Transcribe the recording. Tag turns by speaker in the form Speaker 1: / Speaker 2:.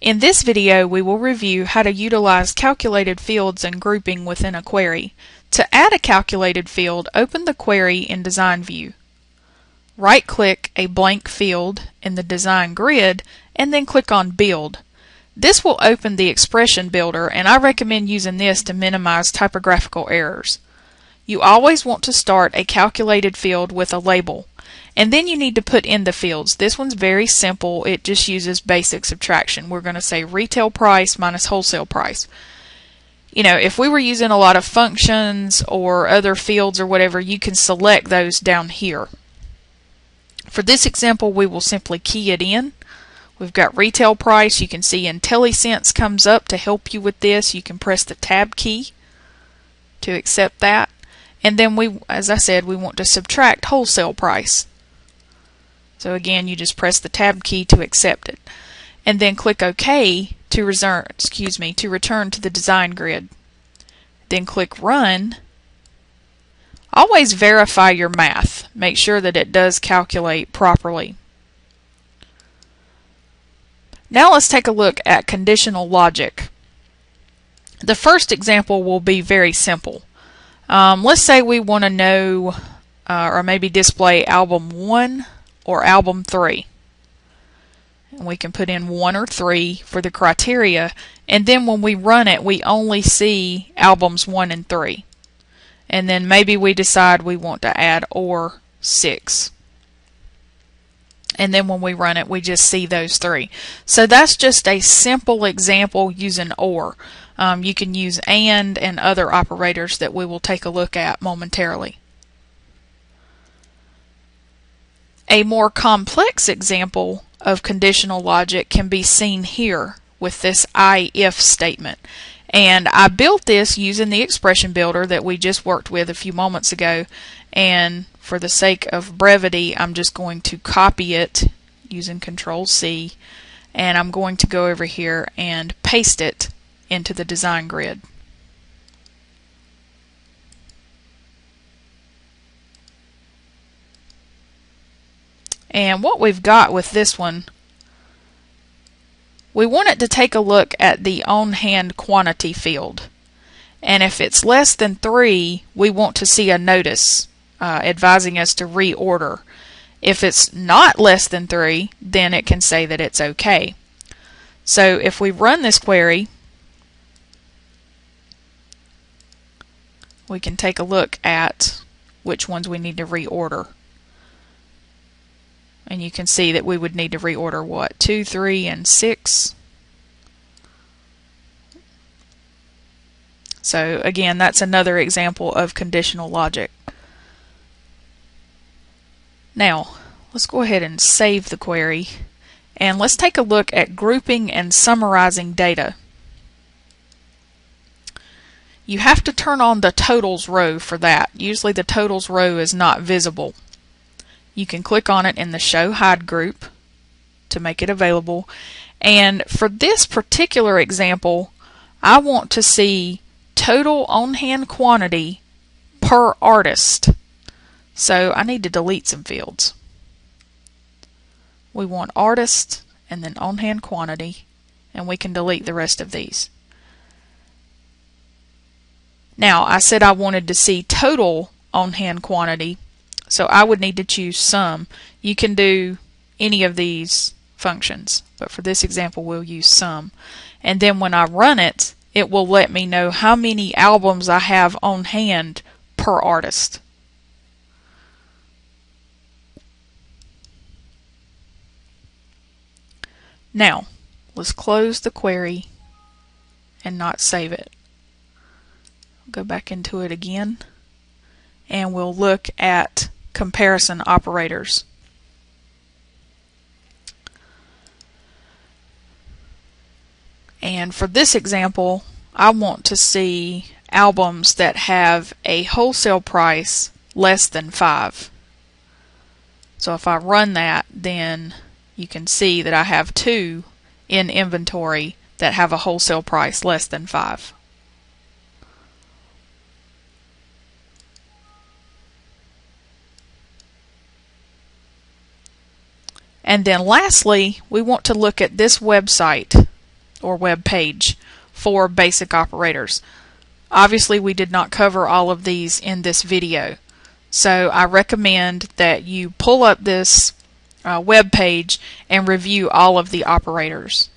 Speaker 1: In this video, we will review how to utilize calculated fields and grouping within a query. To add a calculated field, open the query in Design View. Right-click a blank field in the Design Grid and then click on Build. This will open the expression builder, and I recommend using this to minimize typographical errors. You always want to start a calculated field with a label. And then you need to put in the fields. This one's very simple. It just uses basic subtraction. We're going to say retail price minus wholesale price. You know, if we were using a lot of functions or other fields or whatever, you can select those down here. For this example, we will simply key it in. We've got retail price. You can see IntelliSense comes up to help you with this. You can press the Tab key to accept that. And then as I said, we want to subtract wholesale price. So again, you just press the Tab key to accept it. And then click OK to return to the Design Grid. Then click Run. Always verify your math. Make sure that it does calculate properly. Now let's take a look at conditional logic. The first example will be very simple. Let's say we want to know or maybe display album 1 or album 3. And we can put in 1 or 3 for the criteria, and then when we run it we only see albums 1 and 3. And then maybe we decide we want to add or 6. And then when we run it we just see those 3. So that's just a simple example using or. You can use and other operators that we will take a look at momentarily. A more complex example of conditional logic can be seen here with this if statement. And I built this using the expression builder that we just worked with a few moments ago, and for the sake of brevity I'm just going to copy it using Control-C, and I'm going to go over here and paste it into the Design Grid. And what we've got with this one, we want it to take a look at the on-hand quantity field. And if it's less than 3, we want to see a notice advising us to reorder. If it's not less than 3, then it can say that it's okay. So if we run this query, we can take a look at which ones we need to reorder. And you can see that we would need to reorder what? 2, 3, and 6. So again, that's another example of conditional logic. Now, let's go ahead and save the query. And let's take a look at grouping and summarizing data. You have to turn on the totals row for that. Usually the totals row is not visible. You can click on it in the Show Hide group to make it available. And for this particular example, I want to see total on-hand quantity per artist. So I need to delete some fields. We want artist and then on-hand quantity, and we can delete the rest of these. Now, I said I wanted to see total on-hand quantity, so I would need to choose sum. You can do any of these functions, but for this example we'll use sum. And then when I run it, it will let me know how many albums I have on hand per artist. Now, let's close the query and not save it. Go back into it again, and we'll look at comparison operators. And for this example, I want to see albums that have a wholesale price less than 5. So if I run that, then you can see that I have 2 in inventory that have a wholesale price less than 5. And then lastly, we want to look at this website or web page for basic operators. Obviously, we did not cover all of these in this video, so I recommend that you pull up this web page and review all of the operators.